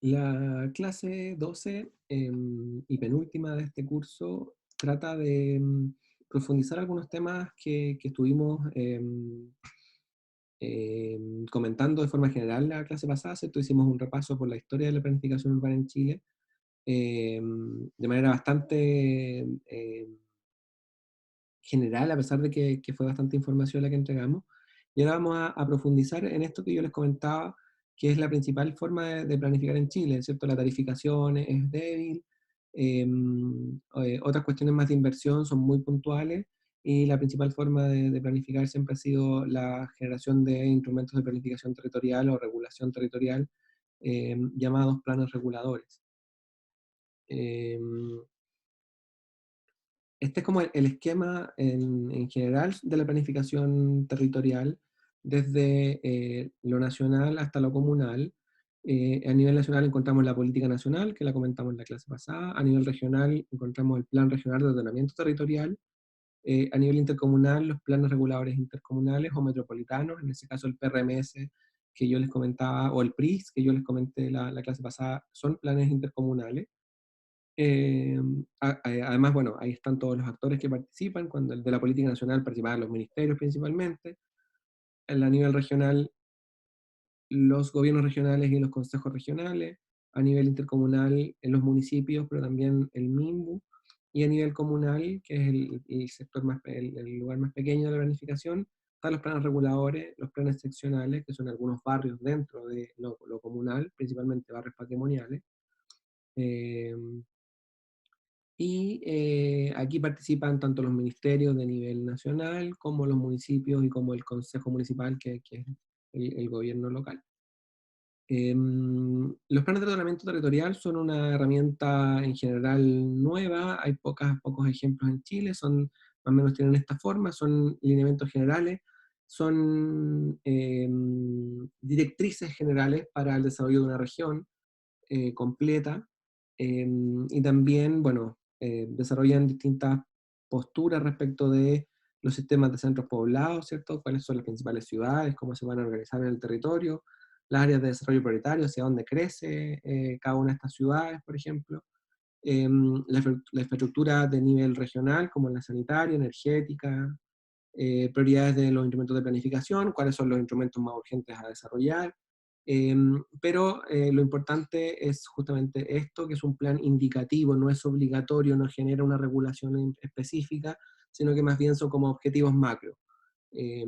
La clase 12 y penúltima de este curso trata de profundizar algunos temas que estuvimos comentando de forma general la clase pasada, ¿cierto? Hicimos un repaso por la historia de la planificación urbana en Chile de manera bastante general, a pesar de que fue bastante información la que entregamos. Y ahora vamos a profundizar en esto que yo les comentaba, que es la principal forma de planificar en Chile, ¿cierto? La tarificación es débil, otras cuestiones más de inversión son muy puntuales, y la principal forma de planificar siempre ha sido la generación de instrumentos de planificación territorial o regulación territorial, llamados planes reguladores. Em, Este es como el esquema en general de la planificación territorial, desde lo nacional hasta lo comunal. A nivel nacional encontramos la política nacional, que la comentamos en la clase pasada. A nivel regional encontramos el Plan Regional de Ordenamiento Territorial. A nivel intercomunal, los planes reguladores intercomunales o metropolitanos, en ese caso el PRMS que yo les comentaba, o el PRIS que yo les comenté la clase pasada, son planes intercomunales. Eh, Además, bueno, ahí están todos los actores que participan. Cuando el de la política nacional participaban los ministerios principalmente. A nivel regional, los gobiernos regionales y los consejos regionales. A nivel intercomunal, en los municipios, pero también el MIMBU. Y a nivel comunal, que es el sector más, el lugar más pequeño de la planificación, están los planes reguladores, los planes seccionales, que son algunos barrios dentro de lo comunal, principalmente barrios patrimoniales. Eh, Y aquí participan tanto los ministerios de nivel nacional como los municipios y como el consejo municipal, que es el gobierno local. Los planes de ordenamiento territorial son una herramienta en general nueva, hay pocos ejemplos en Chile, son más o menos tienen esta forma, son lineamientos generales, son directrices generales para el desarrollo de una región completa, y también, bueno, desarrollan distintas posturas respecto de los sistemas de centros poblados, ¿cierto? ¿Cuáles son las principales ciudades? ¿Cómo se van a organizar en el territorio? Las áreas de desarrollo prioritario, hacia dónde crece cada una de estas ciudades, por ejemplo. La infraestructura de nivel regional, como la sanitaria, energética, prioridades de los instrumentos de planificación, cuáles son los instrumentos más urgentes a desarrollar. Pero lo importante es justamente esto, que es un plan indicativo, no es obligatorio, no genera una regulación específica, sino que más bien son como objetivos macro. Eh,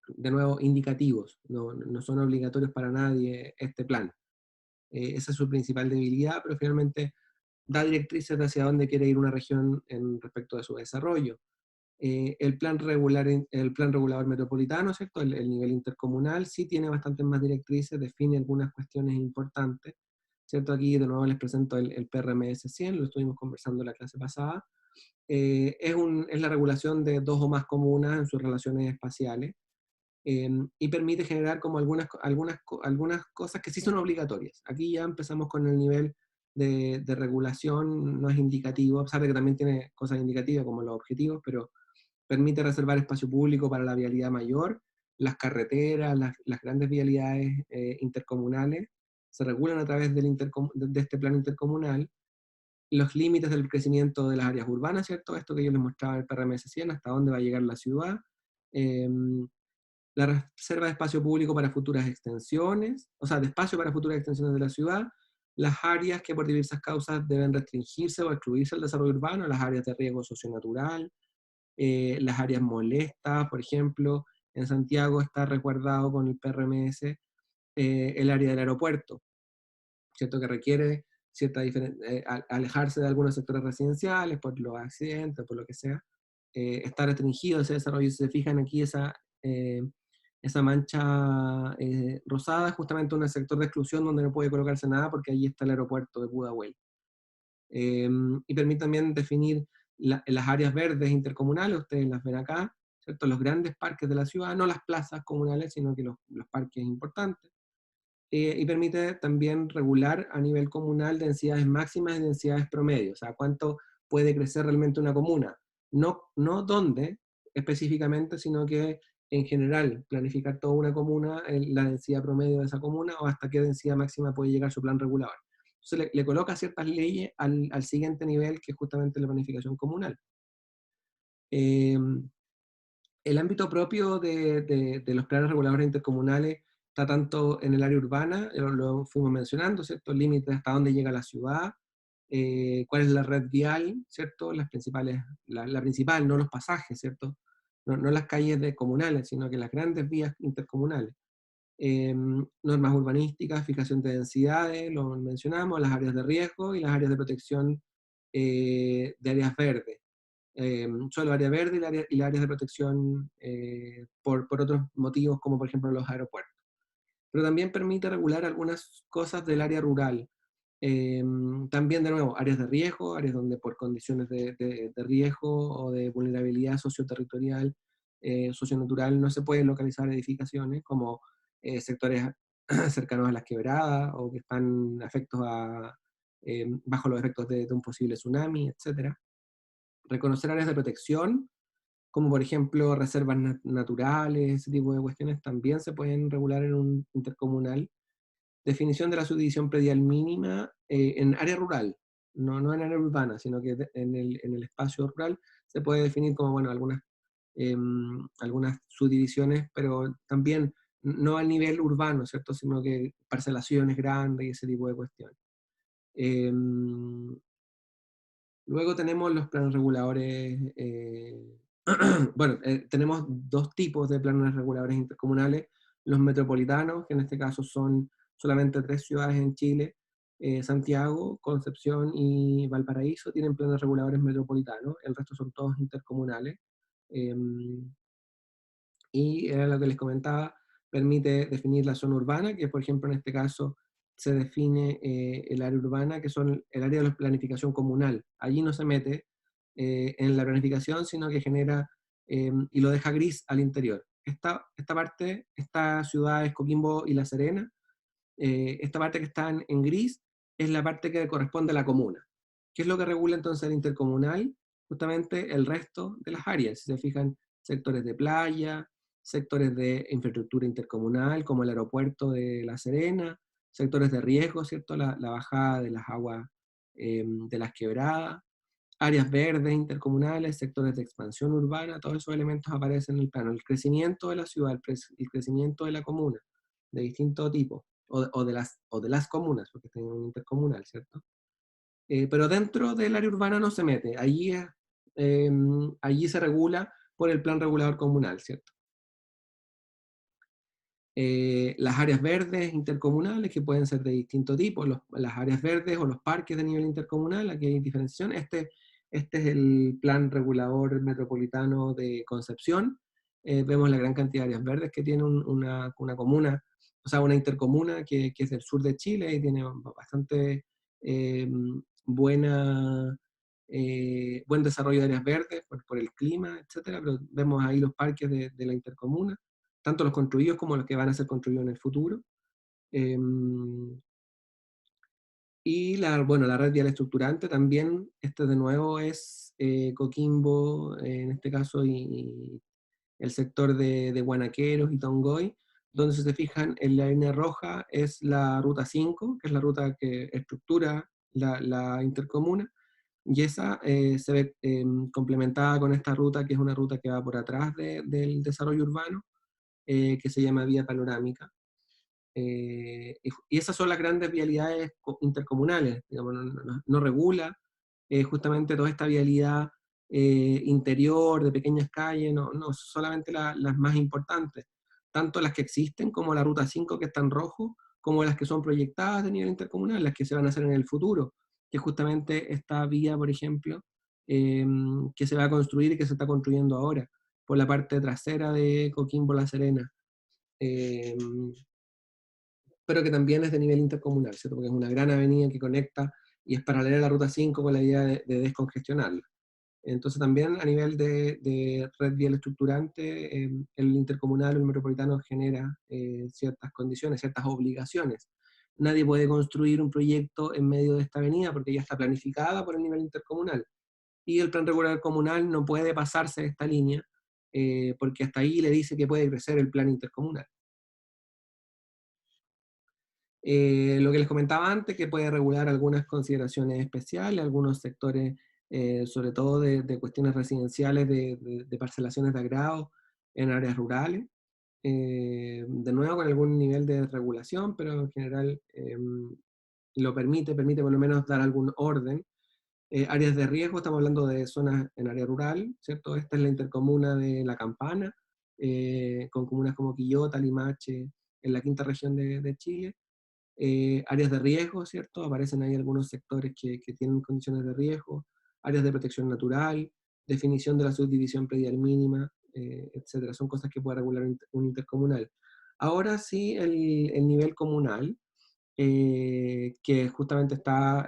de nuevo, indicativos, no son obligatorios para nadie este plan. Esa es su principal debilidad, pero finalmente da directrices de hacia dónde quiere ir una región en respecto de su desarrollo. El plan regulador metropolitano, ¿cierto? El nivel intercomunal sí tiene bastantes más directrices, define algunas cuestiones importantes, ¿cierto? Aquí de nuevo les presento el PRMS 100, lo estuvimos conversando en la clase pasada. Es la regulación de dos o más comunas en sus relaciones espaciales, y permite generar como algunas cosas que sí son obligatorias. Aquí ya empezamos con el nivel de regulación, no es indicativo, a pesar de que también tiene cosas indicativas como los objetivos, pero permite reservar espacio público para la vialidad mayor, las carreteras, las grandes vialidades intercomunales, se regulan a través de este plan intercomunal, los límites del crecimiento de las áreas urbanas, ¿cierto? Esto que yo les mostraba en el PRMS 100, hasta dónde va a llegar la ciudad, eh, la reserva de espacio público para futuras extensiones, o sea, de espacio para futuras extensiones de la ciudad, las áreas que por diversas causas deben restringirse o excluirse del desarrollo urbano, las áreas de riesgo socionatural, las áreas molestas, por ejemplo, en Santiago está resguardado con el PRMS el área del aeropuerto, ¿cierto? Que requiere alejarse de algunos sectores residenciales por los accidentes, por lo que sea. Está restringido ese desarrollo. Si se fijan aquí, esa mancha rosada es justamente un sector de exclusión donde no puede colocarse nada porque allí está el aeropuerto de Pudahuel. Y permite también definir las áreas verdes intercomunales, ustedes las ven acá, ¿cierto? Los grandes parques de la ciudad, no las plazas comunales, sino que los parques importantes. Y permite también regular a nivel comunal densidades máximas y densidades promedio, o sea, cuánto puede crecer realmente una comuna. No dónde específicamente, sino que en general, planificar toda una comuna, la densidad promedio de esa comuna, o hasta qué densidad máxima puede llegar su plan regulador. Entonces le coloca ciertas leyes al siguiente nivel, que es justamente la planificación comunal. Eh, el ámbito propio de los planes reguladores intercomunales está tanto en el área urbana, lo fuimos mencionando, ¿cierto? Límites hasta dónde llega la ciudad, cuál es la red vial, ¿cierto? Las principales, la principal, no los pasajes, ¿cierto? No las calles comunales, sino que las grandes vías intercomunales. Normas urbanísticas, fijación de densidades, lo mencionamos, las áreas de riesgo y las áreas de protección de áreas verdes. Solo área verde y las áreas de protección por otros motivos, como por ejemplo los aeropuertos. Pero también permite regular algunas cosas del área rural. También, de nuevo, áreas de riesgo, áreas donde por condiciones de riesgo o de vulnerabilidad socioterritorial, socionatural, no se pueden localizar edificaciones, como sectores cercanos a las quebradas o que están bajo los efectos de un posible tsunami, etc. Reconocer áreas de protección, como por ejemplo reservas naturales, ese tipo de cuestiones, también se pueden regular en un intercomunal. Definición de la subdivisión predial mínima en área rural, no en área urbana, sino que en el espacio rural se puede definir como, bueno, algunas subdivisiones, pero también no al nivel urbano, ¿cierto? Sino que parcelaciones grandes y ese tipo de cuestiones. Luego tenemos los planes reguladores, bueno, tenemos dos tipos de planes reguladores intercomunales, los metropolitanos, que en este caso son solamente 3 ciudades en Chile, Santiago, Concepción y Valparaíso, tienen planes reguladores metropolitanos, el resto son todos intercomunales. Y era lo que les comentaba, permite definir la zona urbana, que por ejemplo en este caso se define el área urbana, que son el área de la planificación comunal. Allí no se mete en la planificación, sino que genera y lo deja gris al interior. Esta parte, esta ciudad es Coquimbo y La Serena, esta parte que está en gris es la parte que corresponde a la comuna. ¿Qué es lo que regula entonces el intercomunal? Justamente el resto de las áreas. Si se fijan, sectores de playa, sectores de infraestructura intercomunal, como el aeropuerto de La Serena, sectores de riesgo, ¿cierto? La bajada de las aguas de las quebradas, áreas verdes intercomunales, sectores de expansión urbana, todos esos elementos aparecen en el plano. El crecimiento de la ciudad, el crecimiento de la comuna, de distinto tipo, o de las comunas, porque tienen un intercomunal, ¿cierto? Pero dentro del área urbana no se mete, allí se regula por el plan regulador comunal, ¿cierto? Las áreas verdes intercomunales, que pueden ser de distinto tipo, las áreas verdes o los parques de nivel intercomunal, aquí hay diferenciación. Este es el plan regulador metropolitano de Concepción. Vemos la gran cantidad de áreas verdes que tiene una comuna, o sea, una intercomuna que es del sur de Chile y tiene bastante eh, buena, buen desarrollo de áreas verdes por el clima, etcétera, pero vemos ahí los parques de la intercomuna, tanto los construidos como los que van a ser construidos en el futuro. Eh, y bueno, la red vial estructurante también, este de nuevo es Coquimbo, en este caso, y el sector de Guanaqueros y Tongoy, donde si se fijan en la línea roja es la ruta 5, que es la ruta que estructura la intercomuna, y esa se ve complementada con esta ruta, que es una ruta que va por atrás del desarrollo urbano, que se llama vía panorámica. Y esas son las grandes vialidades intercomunales, digamos, no regula justamente toda esta vialidad interior, de pequeñas calles, no solamente las más importantes, tanto las que existen como la Ruta 5 que está en rojo, como las que son proyectadas de nivel intercomunal, las que se van a hacer en el futuro, que justamente esta vía, por ejemplo, que se va a construir y que se está construyendo ahora, por la parte trasera de Coquimbo La Serena. Eh, pero que también es de nivel intercomunal, ¿cierto? Porque es una gran avenida que conecta y es paralela a la Ruta 5 con la idea de descongestionarla. Entonces también a nivel de red vial estructurante, el intercomunal o el metropolitano genera ciertas condiciones, ciertas obligaciones. Nadie puede construir un proyecto en medio de esta avenida porque ya está planificada por el nivel intercomunal. Y el plan regular comunal no puede pasarse de esta línea porque hasta ahí le dice que puede crecer el plan intercomunal. Lo que les comentaba antes, que puede regular algunas consideraciones especiales, algunos sectores, sobre todo de cuestiones residenciales, de parcelaciones de agrado en áreas rurales, de nuevo con algún nivel de regulación, pero en general lo permite por lo menos dar algún orden. Áreas de riesgo, estamos hablando de zonas en área rural, ¿cierto? Esta es la intercomuna de La Campana, con comunas como Quillota, Limache, en la quinta región de Chile. Áreas de riesgo, ¿cierto? Aparecen ahí algunos sectores que tienen condiciones de riesgo, áreas de protección natural, definición de la subdivisión predial mínima, etcétera. Son cosas que puede regular un intercomunal. Ahora sí, el nivel comunal, que justamente está,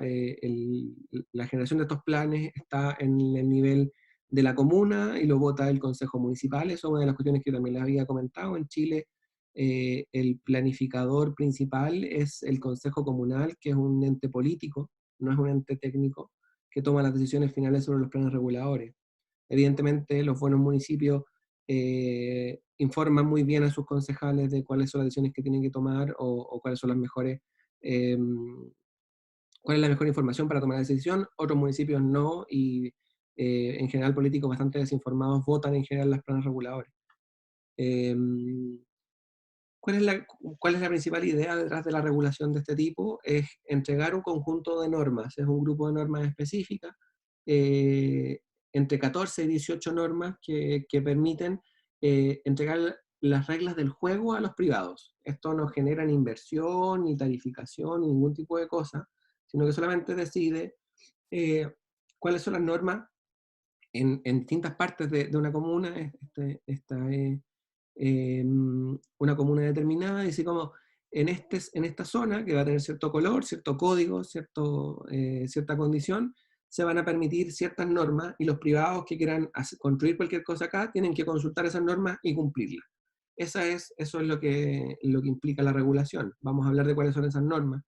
la generación de estos planes está en el nivel de la comuna y lo vota el Consejo Municipal. Eso es una de las cuestiones que también les había comentado. En Chile, el planificador principal es el Consejo Comunal, que es un ente político, no es un ente técnico, que toma las decisiones finales sobre los planes reguladores. Evidentemente, los buenos municipios informan muy bien a sus concejales de cuáles son las decisiones que tienen que tomar o cuáles son las mejores, eh, cuál es la mejor información para tomar la decisión. Otros municipios no, y en general políticos bastante desinformados votan en general los planes reguladores. Eh, ¿Cuál es la principal idea detrás de la regulación de este tipo? Es entregar un conjunto de normas, es un grupo de normas específicas, eh, entre 14 y 18 normas que permiten entregar las reglas del juego a los privados. Esto no genera ni inversión, ni tarificación, ni ningún tipo de cosa, sino que solamente decide eh, cuáles son las normas en distintas partes de una comuna. Esta es una comuna determinada, y así como en esta zona, que va a tener cierto color, cierto código, cierta condición, se van a permitir ciertas normas, y los privados que quieran construir cualquier cosa acá tienen que consultar esas normas y cumplirlas. Eso es lo que implica la regulación. Vamos a hablar de cuáles son esas normas.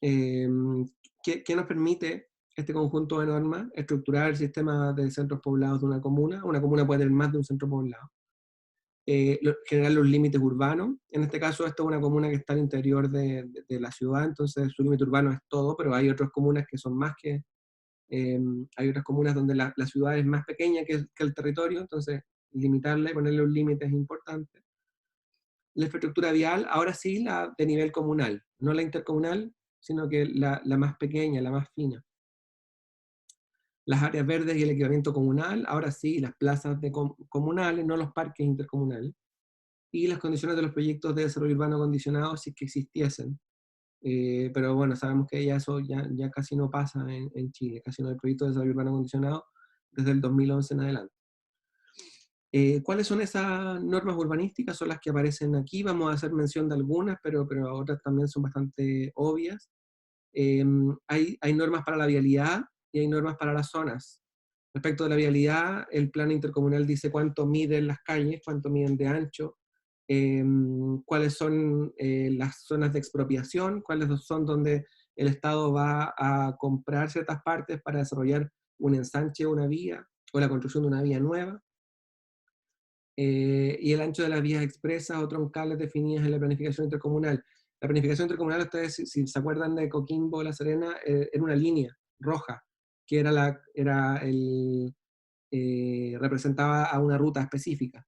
Eh, ¿Qué nos permite este conjunto de normas? Estructurar el sistema de centros poblados de una comuna. Una comuna puede tener más de un centro poblado. Generar los límites urbanos. En este caso, esto es una comuna que está al interior de la ciudad, entonces su límite urbano es todo, pero hay otras comunas que son más que... hay otras comunas donde la ciudad es más pequeña que el territorio, entonces limitarla y ponerle un límite es importante. La infraestructura vial, ahora sí, la de nivel comunal, no la intercomunal, sino que la más pequeña, la más fina. Las áreas verdes y el equipamiento comunal, ahora sí, las plazas comunales, no los parques intercomunales. Y las condiciones de los proyectos de desarrollo urbano condicionados, si es que existiesen. Pero bueno, sabemos que ya eso ya casi no pasa en Chile, casi no hay proyectos de desarrollo urbano condicionado desde el 2011 en adelante. ¿Cuáles son esas normas urbanísticas? Son las que aparecen aquí. Vamos a hacer mención de algunas, pero otras también son bastante obvias. Hay normas para la vialidad y hay normas para las zonas. Respecto de la vialidad, el plan intercomunal dice cuánto miden las calles, cuánto miden de ancho, cuáles son las zonas de expropiación, cuáles son donde el Estado va a comprar ciertas partes para desarrollar un ensanche, una vía, o la construcción de una vía nueva. Y el ancho de las vías expresas o troncales definidas en la planificación intercomunal. La planificación intercomunal, ustedes si se acuerdan de Coquimbo, La Serena, era una línea roja, que representaba a una ruta específica.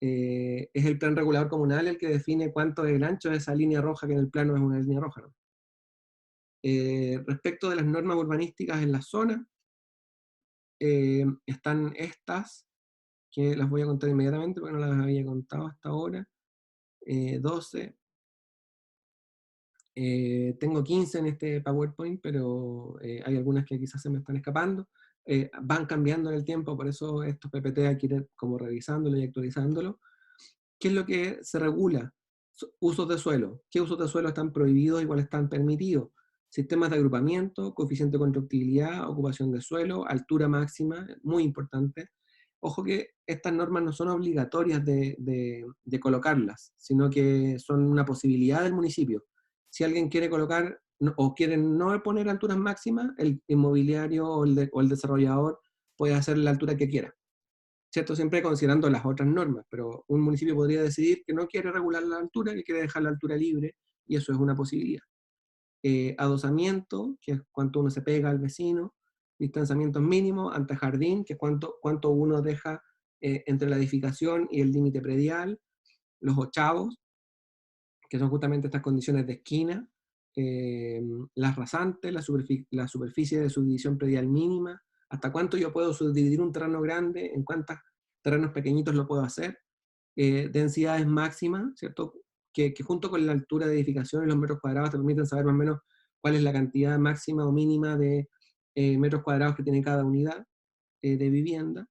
Es el plan regulador comunal el que define cuánto es el ancho de esa línea roja, que en el plano es una línea roja, ¿no? Respecto de las normas urbanísticas en la zona, están estas, que las voy a contar inmediatamente porque no las había contado hasta ahora. 12. Tengo 15 en este PowerPoint, pero hay algunas que quizás se me están escapando. Van cambiando en el tiempo, por eso estos PPT hay que ir como revisándolo y actualizándolo. ¿Qué es lo que se regula? Usos de suelo. ¿Qué usos de suelo están prohibidos y cuáles están permitidos? Sistemas de agrupamiento, coeficiente de constructibilidad, ocupación de suelo, altura máxima, muy importante. Ojo que estas normas no son obligatorias de colocarlas, sino que son una posibilidad del municipio. Si alguien quiere colocar o quiere no poner alturas máximas, el inmobiliario o el desarrollador puede hacer la altura que quiera. ¿cierto? Siempre considerando las otras normas, pero un municipio podría decidir que no quiere regular la altura, que quiere dejar la altura libre, y eso es una posibilidad. Adosamiento, que es cuánto uno se pega al vecino, distanciamiento mínimo, antejardín, que es cuánto uno deja entre la edificación y el límite predial, los ochavos, que son justamente estas condiciones de esquina, las rasantes, la superficie de subdivisión predial mínima, hasta cuánto yo puedo subdividir un terreno grande, en cuántos terrenos pequeñitos lo puedo hacer, densidades máximas, ¿cierto? Que junto con la altura de edificación y los metros cuadrados te permiten saber más o menos cuál es la cantidad máxima o mínima de metros cuadrados que tiene cada unidad de vivienda.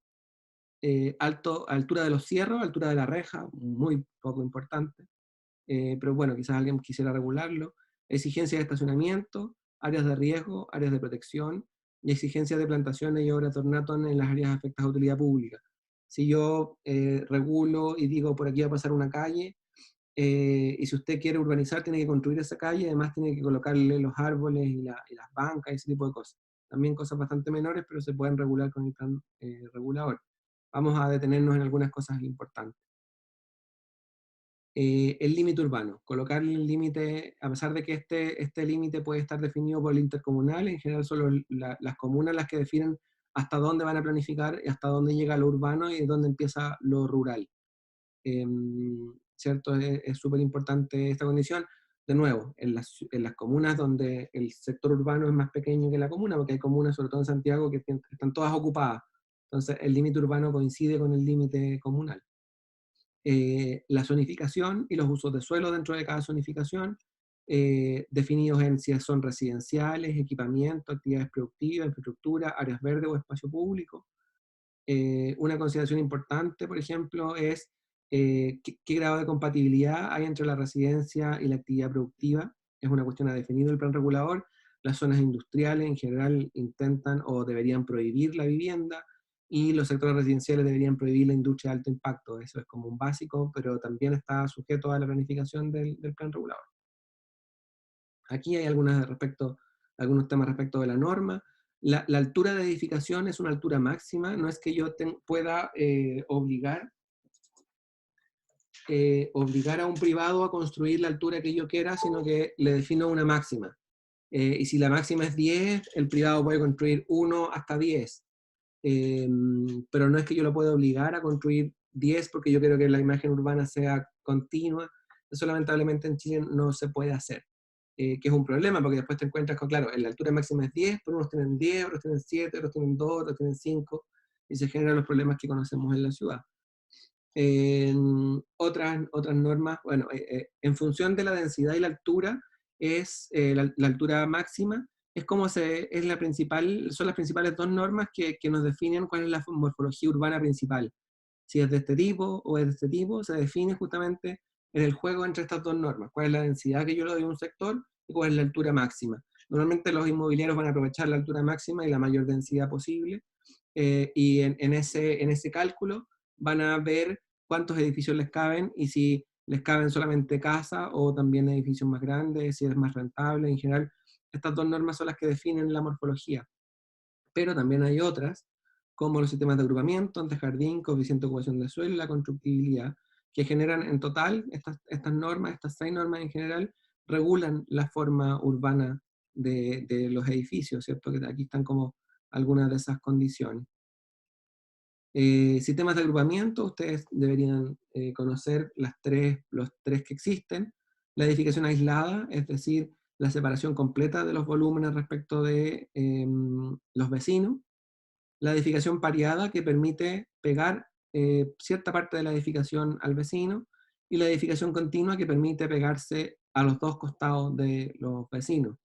Altura de los cierros, altura de la reja, muy poco importante, pero bueno, quizás alguien quisiera regularlo. Exigencias de estacionamiento, áreas de riesgo, áreas de protección, y exigencias de plantaciones y obras de ornato en las áreas afectadas a utilidad pública. Si yo regulo y digo por aquí va a pasar una calle, y si usted quiere urbanizar tiene que construir esa calle, además tiene que colocarle los árboles y las bancas y ese tipo de cosas. También cosas bastante menores, pero se pueden regular con el plan regulador. Vamos a detenernos en algunas cosas importantes. El límite urbano, colocarle el límite, a pesar de que este límite puede estar definido por el intercomunal, en general son las comunas las que definen hasta dónde van a planificar y hasta dónde llega lo urbano y dónde empieza lo rural. ¿Cierto? Es súper importante esta condición. De nuevo, en las comunas donde el sector urbano es más pequeño que la comuna, porque hay comunas, sobre todo en Santiago, que están todas ocupadas. Entonces, el límite urbano coincide con el límite comunal. La zonificación y los usos de suelo dentro de cada zonificación, definidos en si son residenciales, equipamiento, actividades productivas, infraestructura, áreas verdes o espacio público. Una consideración importante, por ejemplo, es qué grado de compatibilidad hay entre la residencia y la actividad productiva. Es una cuestión a definir el plan regulador. Las zonas industriales en general intentan o deberían prohibir la vivienda, y los sectores residenciales deberían prohibir la industria de alto impacto. Eso es como un básico, pero también está sujeto a la planificación del plan regulador. Aquí hay algunos temas respecto de la norma. La altura de edificación es una altura máxima, no es que yo pueda obligar a un privado a construir la altura que yo quiera, sino que le defino una máxima. Y si la máxima es 10, el privado puede construir 1 hasta 10. Pero no es que yo lo pueda obligar a construir 10 porque yo quiero que la imagen urbana sea continua. Eso lamentablemente en Chile no se puede hacer, que es un problema porque después te encuentras con, claro, la altura máxima es 10, pero unos tienen 10, otros tienen 7, otros tienen 2, otros tienen 5, y se generan los problemas que conocemos en la ciudad. Otras normas, bueno, en función de la densidad y la altura, es la altura máxima, es como es son las principales dos normas que nos definen cuál es la morfología urbana principal. Si es de este tipo o es de este tipo, se define justamente en el juego entre estas dos normas, cuál es la densidad que yo le doy a un sector y cuál es la altura máxima. Normalmente los inmobiliarios van a aprovechar la altura máxima y la mayor densidad posible, y en ese cálculo van a ver cuántos edificios les caben y si les caben solamente casas o también edificios más grandes, si es más rentable. En general, estas dos normas son las que definen la morfología. Pero también hay otras, como los sistemas de agrupamiento, antejardín, coeficiente de ocupación de suelo y la constructibilidad, que generan en total, estas normas, estas 6 normas en general, regulan la forma urbana de los edificios, ¿cierto? Que aquí están como algunas de esas condiciones. Sistemas de agrupamiento, ustedes deberían conocer los tres que existen. La edificación aislada, es decir, la separación completa de los volúmenes respecto de los vecinos. La edificación pareada, que permite pegar cierta parte de la edificación al vecino. Y la edificación continua, que permite pegarse a los dos costados de los vecinos.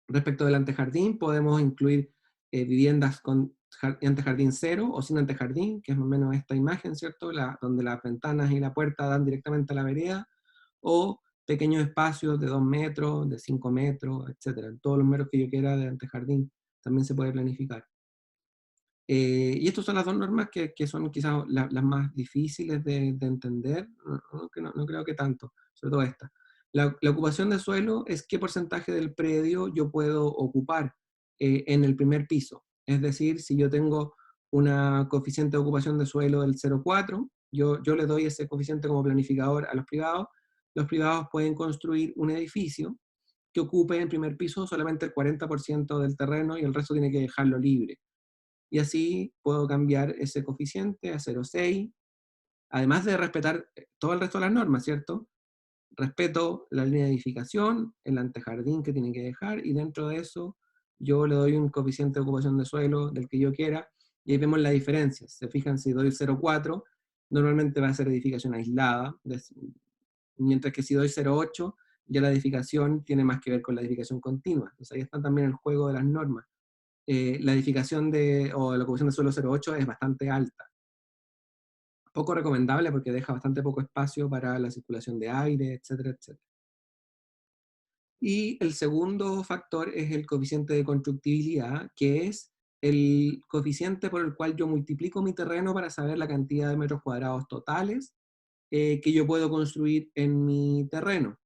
Respecto del antejardín, podemos incluir viviendas con antejardín cero o sin antejardín, que es más o menos esta imagen, ¿cierto? Donde las ventanas y la puerta dan directamente a la vereda, o pequeños espacios de 2 metros, de 5 metros, etc. En todos los metros que yo quiera de antejardín también se puede planificar. Y estas son las dos normas que son quizás las más difíciles de entender, no creo que tanto, sobre todo esta. La ocupación de suelo es qué porcentaje del predio yo puedo ocupar en el primer piso. Es decir, si yo tengo una coeficiente de ocupación de suelo del 0,4. Yo le doy ese coeficiente como planificador a los privados. Los privados pueden construir un edificio que ocupe en primer piso solamente el 40% del terreno y el resto tiene que dejarlo libre. Y así puedo cambiar ese coeficiente a 0,6, además de respetar todo el resto de las normas, ¿cierto? Respeto la línea de edificación, el antejardín que tiene que dejar, y dentro de eso yo le doy un coeficiente de ocupación de suelo del que yo quiera, y ahí vemos la diferencia. Se fijan, si doy 0,4, normalmente va a ser edificación aislada, mientras que si doy 0,8, ya la edificación tiene más que ver con la edificación continua. Entonces ahí está también el juego de las normas. La edificación o la ocupación de suelo 0,8 es bastante alta. Poco recomendable porque deja bastante poco espacio para la circulación de aire, etcétera, etcétera. Y el segundo factor es el coeficiente de constructibilidad, que es el coeficiente por el cual yo multiplico mi terreno para saber la cantidad de metros cuadrados totales que yo puedo construir en mi terreno.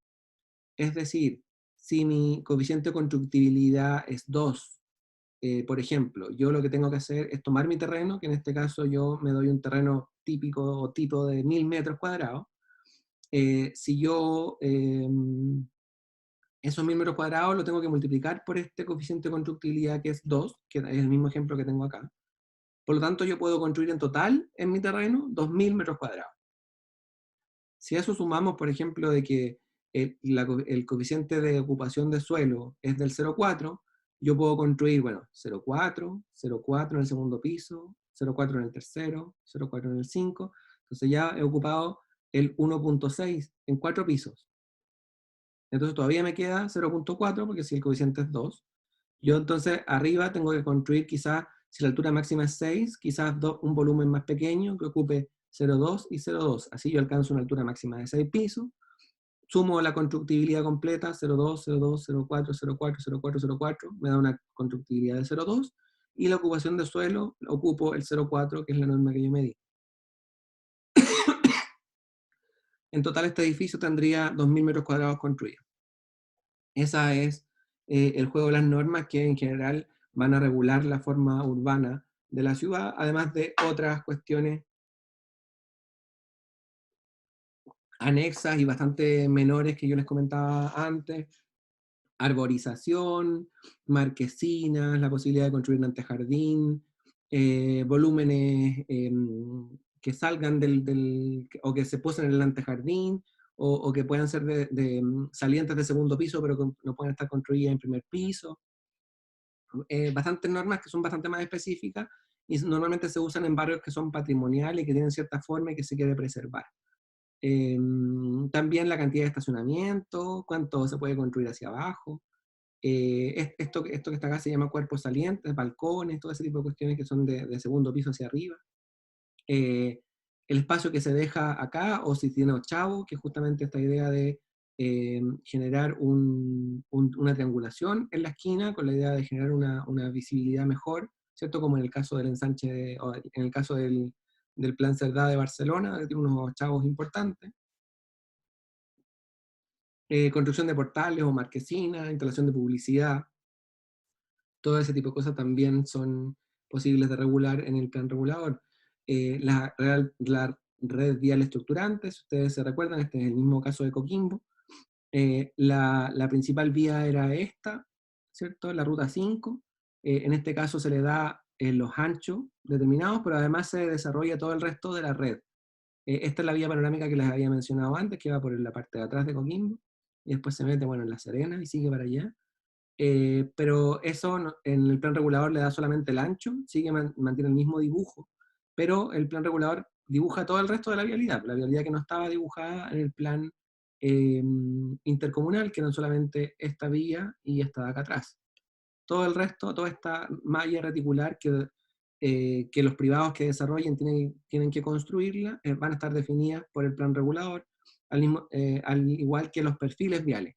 Es decir, si mi coeficiente de constructibilidad es 2, por ejemplo, yo lo que tengo que hacer es tomar mi terreno, que en este caso yo me doy un terreno típico o tipo de 1000 metros cuadrados. Si yo esos 1000 metros cuadrados lo tengo que multiplicar por este coeficiente de constructibilidad que es 2, que es el mismo ejemplo que tengo acá. Por lo tanto, yo puedo construir en total en mi terreno 2000 metros cuadrados. Si a eso sumamos, por ejemplo, de que el coeficiente de ocupación de suelo es del 0,4, yo puedo construir, bueno, 0,4, 0,4 en el segundo piso, 0,4 en el tercero, 0,4 en el 5, entonces ya he ocupado el 1,6 en 4 pisos. Entonces todavía me queda 0,4 porque si el coeficiente es 2, yo entonces arriba tengo que construir quizás, si la altura máxima es 6, quizás un volumen más pequeño que ocupe 0,2 y 0,2. Así yo alcanzo una altura máxima de 6 pisos, sumo la constructibilidad completa, 0,2, 0,2, 0,4, 0,4, 0,4, 0,4, me da una constructibilidad de 0,2, y la ocupación de suelo ocupo el 0,4, que es la norma que yo medí. En total este edificio tendría 2000 metros cuadrados construidos. Esa es el juego de las normas que en general van a regular la forma urbana de la ciudad, además de otras cuestiones anexas y bastante menores que yo les comentaba antes: arborización, marquesinas, la posibilidad de construir un antejardín, volúmenes que salgan o que se posen en el antejardín, o que puedan ser salientes de segundo piso, pero que no pueden estar construidas en primer piso. Bastantes normas que son bastante más específicas y normalmente se usan en barrios que son patrimoniales y que tienen cierta forma y que se quiere preservar. También la cantidad de estacionamiento, cuánto se puede construir hacia abajo. Esto que está acá se llama cuerpos salientes, balcones, todo ese tipo de cuestiones que son de segundo piso hacia arriba. Eh, el espacio que se deja acá, o si tiene ochavo, que es justamente esta idea de generar una triangulación en la esquina con la idea de generar una visibilidad mejor, ¿cierto? Como en el caso del ensanche, o en el caso del Plan Cerdá de Barcelona, que tiene unos ochavos importantes. Construcción de portales o marquesinas, instalación de publicidad, todo ese tipo de cosas también son posibles de regular en el plan regulador. La red vial estructurante, si ustedes se recuerdan, este es el mismo caso de Coquimbo. La principal vía era esta, ¿cierto? La ruta 5. En este caso se le da los anchos determinados, pero además se desarrolla todo el resto de la red. Esta es la vía panorámica que les había mencionado antes, que va por la parte de atrás de Coquimbo, y después se mete, bueno, en La Serena y sigue para allá. Pero eso en el plan regulador le da solamente el ancho, mantiene el mismo dibujo, pero el plan regulador dibuja todo el resto de la vialidad que no estaba dibujada en el plan intercomunal, que eran solamente esta vía y esta de acá atrás. Todo el resto, toda esta malla reticular que los privados que desarrollen tienen que construirla, van a estar definidas por el plan regulador, al igual que los perfiles viales.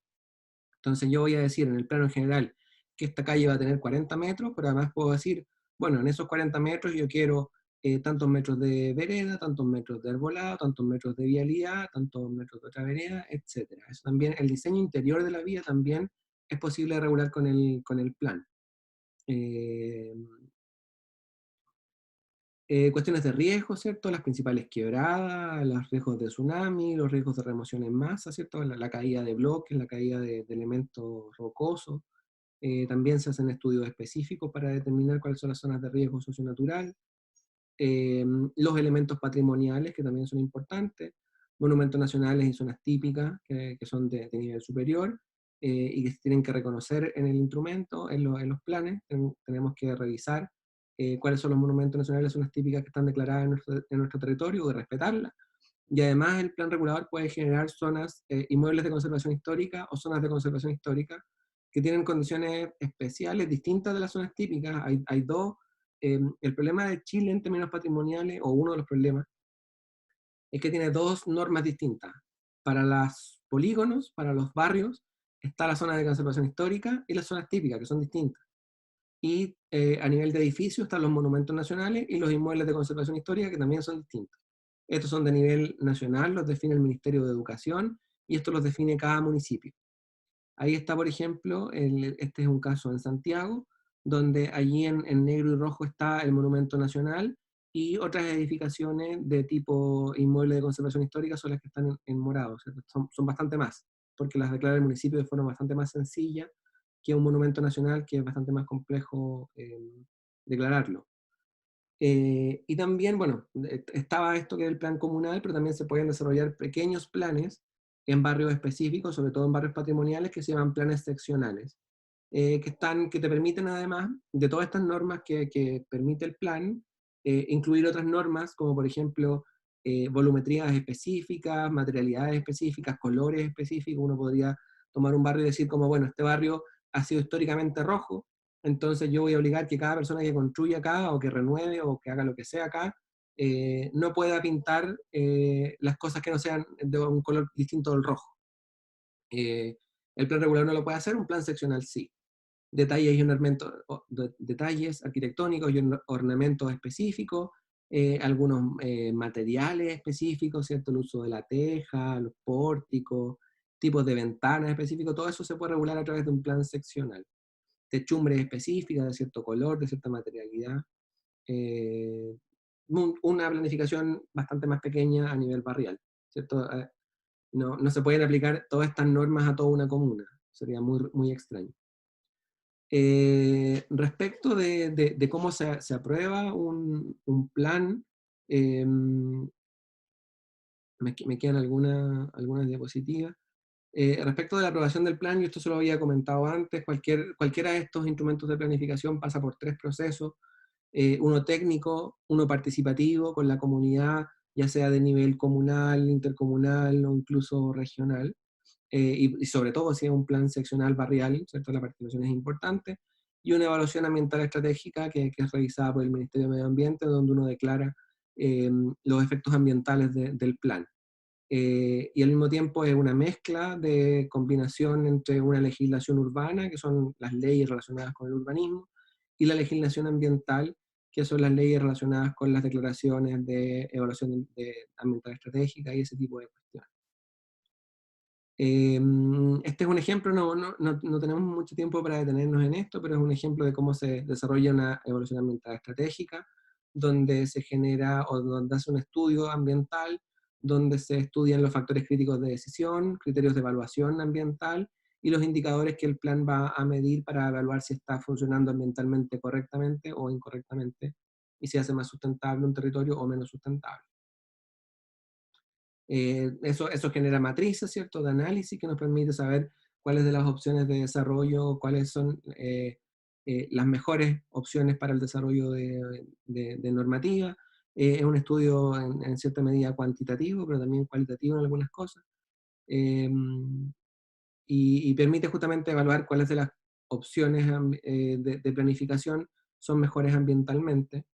Entonces yo voy a decir en el plano general que esta calle va a tener 40 metros, pero además puedo decir, bueno, en esos 40 metros yo quiero tantos metros de vereda, tantos metros de arbolado, tantos metros de vialidad, tantos metros de otra vereda, etc. Eso también, el diseño interior de la vía también es posible regular con el plan. Eh, Cuestiones de riesgo, ¿cierto? Las principales quebradas, los riesgos de tsunami, los riesgos de remoción en masa, ¿cierto? La caída de bloques, la caída de elementos rocosos. También se hacen estudios específicos para determinar cuáles son las zonas de riesgo socionatural. Los elementos patrimoniales, que también son importantes, monumentos nacionales y zonas típicas, que son de nivel superior, y que se tienen que reconocer en el instrumento, en los planes. Tenemos que revisar cuáles son los monumentos nacionales, zonas típicas que están declaradas en nuestro territorio y respetarlas. Y además el plan regulador puede generar zonas, inmuebles de conservación histórica o zonas de conservación histórica que tienen condiciones especiales distintas de las zonas típicas. Hay dos. El problema de Chile en términos patrimoniales, o uno de los problemas, es que tiene dos normas distintas. Para los polígonos, para los barrios, está la zona de conservación histórica y las zonas típicas, que son distintas. Y a nivel de edificio están los monumentos nacionales y los inmuebles de conservación histórica, que también son distintos. Estos son de nivel nacional, los define el Ministerio de Educación, y estos los define cada municipio. Ahí está, por ejemplo, este es un caso en Santiago, donde allí en negro y rojo está el Monumento Nacional, y otras edificaciones de tipo inmueble de conservación histórica son las que están en morado, ¿cierto? Son bastante más, porque las declara el municipio de forma bastante más sencilla que un monumento nacional, que es bastante más complejo declararlo. Y también, bueno, estaba esto que es el plan comunal, pero también se pueden desarrollar pequeños planes en barrios específicos, sobre todo en barrios patrimoniales, que se llaman planes seccionales, que te permiten, además de todas estas normas que permite el plan, incluir otras normas, como por ejemplo volumetrías específicas, materialidades específicas, colores específicos. Uno podría tomar un barrio y decir como, bueno, este barrio ha sido históricamente rojo, entonces yo voy a obligar que cada persona que construya acá, o que renueve, o que haga lo que sea acá, no pueda pintar las cosas que no sean de un color distinto del rojo. El plan regular no lo puede hacer, un plan seccional sí. Detalles y ornamentos, detalles arquitectónicos y ornamentos específicos, algunos materiales específicos, ¿cierto? El uso de la teja, los pórticos, tipos de ventanas específicos, todo eso se puede regular a través de un plan seccional. Techumbres específicas de cierto color, de cierta materialidad. eh, una planificación bastante más pequeña a nivel barrial, ¿cierto? No se pueden aplicar todas estas normas a toda una comuna, sería muy extraño. Respecto de cómo se aprueba un plan, me quedan algunas diapositivas. Respecto de la aprobación del plan, yo esto se lo había comentado antes, cualquiera de estos instrumentos de planificación pasa por tres procesos: uno técnico, uno participativo con la comunidad, ya sea de nivel comunal, intercomunal o incluso regional, y sobre todo si es un plan seccional barrial, ¿cierto? La participación es importante, y una evaluación ambiental estratégica que es realizada por el Ministerio de Medio Ambiente, donde uno declara los efectos ambientales del plan. Y al mismo tiempo es una mezcla de combinación entre una legislación urbana, que son las leyes relacionadas con el urbanismo, y la legislación ambiental, que son las leyes relacionadas con las declaraciones de evaluación ambiental estratégica y ese tipo de cuestiones. Este es un ejemplo, no tenemos mucho tiempo para detenernos en esto, pero es un ejemplo de cómo se desarrolla una evaluación ambiental estratégica, donde se genera o donde hace un estudio ambiental, donde se estudian los factores críticos de decisión, criterios de evaluación ambiental y los indicadores que el plan va a medir para evaluar si está funcionando ambientalmente correctamente o incorrectamente, y si hace más sustentable un territorio o menos sustentable. Eso genera matrices, ¿cierto?, de análisis que nos permite saber cuáles de las opciones de desarrollo, cuáles son las mejores opciones para el desarrollo de normativa. Es un estudio en cierta medida cuantitativo, pero también cualitativo en algunas cosas. Eh, y permite justamente evaluar cuáles de las opciones de planificación son mejores ambientalmente.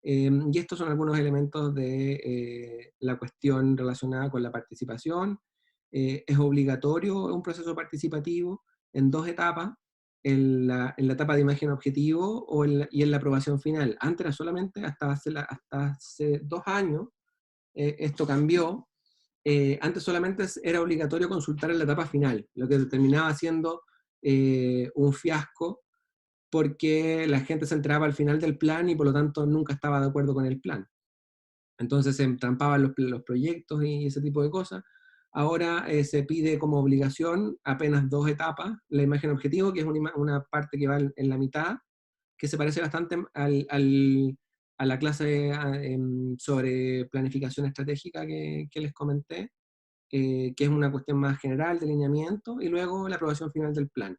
Y estos son algunos elementos de la cuestión relacionada con la participación. Es obligatorio un proceso participativo en dos etapas: en la etapa de imagen objetivo y en la aprobación final. Antes era solamente, hasta hace 2 años, esto cambió. Antes solamente era obligatorio consultar en la etapa final, lo que terminaba siendo un fiasco, porque la gente se enteraba al final del plan y por lo tanto nunca estaba de acuerdo con el plan. Entonces se entrampaban los proyectos y ese tipo de cosas. Ahora se pide como obligación apenas 2 etapas, la imagen objetivo, que es una parte que va en la mitad, que se parece bastante a la clase sobre planificación estratégica que les comenté, que es una cuestión más general de lineamiento, y luego la aprobación final del plan.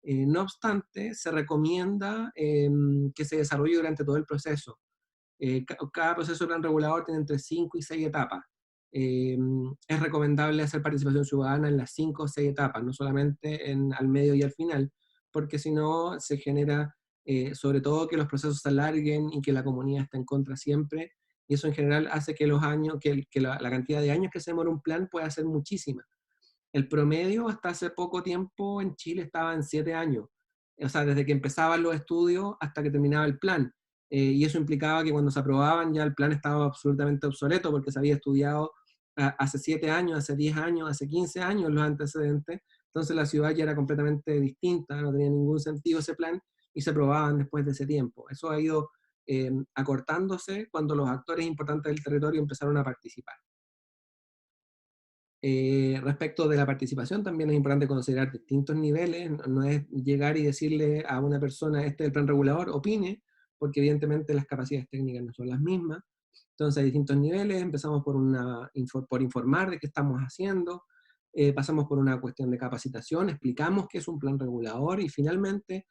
No obstante, se recomienda que se desarrolle durante todo el proceso. Cada proceso de plan regulador tiene entre 5 y 6 etapas. Es recomendable hacer participación ciudadana en las 5 o 6 etapas, no solamente al medio y al final, porque si no se genera, sobre todo, que los procesos se alarguen y que la comunidad esté en contra siempre, y eso en general hace que los años, que la cantidad de años que se demora un plan pueda ser muchísima. El promedio hasta hace poco tiempo en Chile estaba en 7 años, o sea, desde que empezaban los estudios hasta que terminaba el plan. Y eso implicaba que cuando se aprobaban ya el plan estaba absolutamente obsoleto porque se había estudiado hace 7 años, hace 10 años, hace 15 años los antecedentes. Entonces la ciudad ya era completamente distinta, no tenía ningún sentido ese plan y se aprobaban después de ese tiempo. Eso ha ido acortándose cuando los actores importantes del territorio empezaron a participar. Respecto de la participación, también es importante considerar distintos niveles, no es llegar y decirle a una persona, este es el plan regulador, opine, porque evidentemente las capacidades técnicas no son las mismas. Entonces hay distintos niveles, empezamos por informar de qué estamos haciendo, pasamos por una cuestión de capacitación, explicamos qué es un plan regulador y finalmente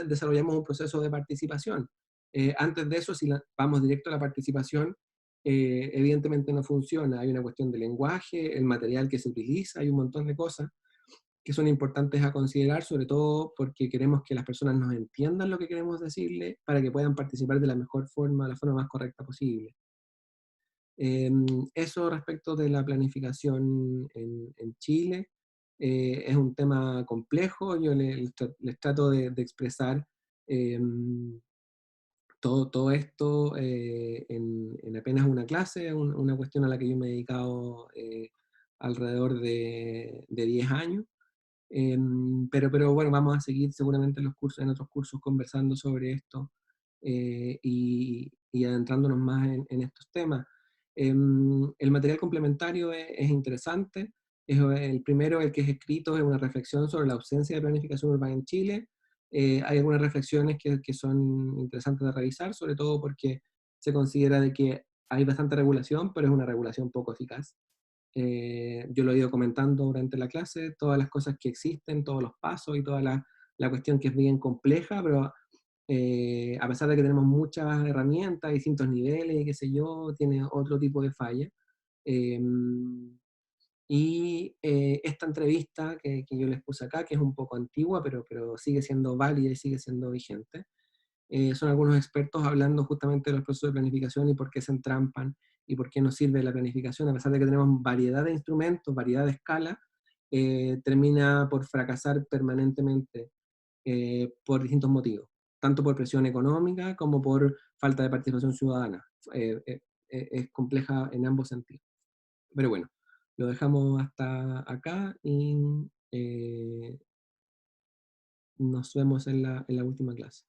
desarrollamos un proceso de participación. Antes de eso, si vamos directo a la participación, evidentemente no funciona. Hay una cuestión de lenguaje, el material que se utiliza, hay un montón de cosas que son importantes a considerar, sobre todo porque queremos que las personas nos entiendan lo que queremos decirle para que puedan participar de la mejor forma, la forma más correcta posible. Eso respecto de la planificación en Chile. Es un tema complejo, yo les trato de expresar todo esto en apenas una clase, una cuestión a la que yo me he dedicado alrededor de 10 años. Pero bueno, vamos a seguir seguramente en otros cursos conversando sobre esto y adentrándonos más en estos temas. El material complementario es interesante. El primero, el que es escrito, es una reflexión sobre la ausencia de planificación urbana en Chile. Hay algunas reflexiones que son interesantes de revisar, sobre todo porque se considera de que hay bastante regulación, pero es una regulación poco eficaz. Yo lo he ido comentando durante la clase, todas las cosas que existen, todos los pasos y toda la cuestión que es bien compleja, pero a pesar de que tenemos muchas herramientas, distintos niveles y qué sé yo, tiene otro tipo de falla. Eh, Esta entrevista que yo les puse acá, que es un poco antigua, pero sigue siendo válida y sigue siendo vigente, son algunos expertos hablando justamente de los procesos de planificación y por qué se entrampan y por qué no sirve la planificación, a pesar de que tenemos variedad de instrumentos, variedad de escalas, termina por fracasar permanentemente por distintos motivos, tanto por presión económica como por falta de participación ciudadana. Es compleja en ambos sentidos. Pero bueno, lo dejamos hasta acá y nos vemos en la última clase.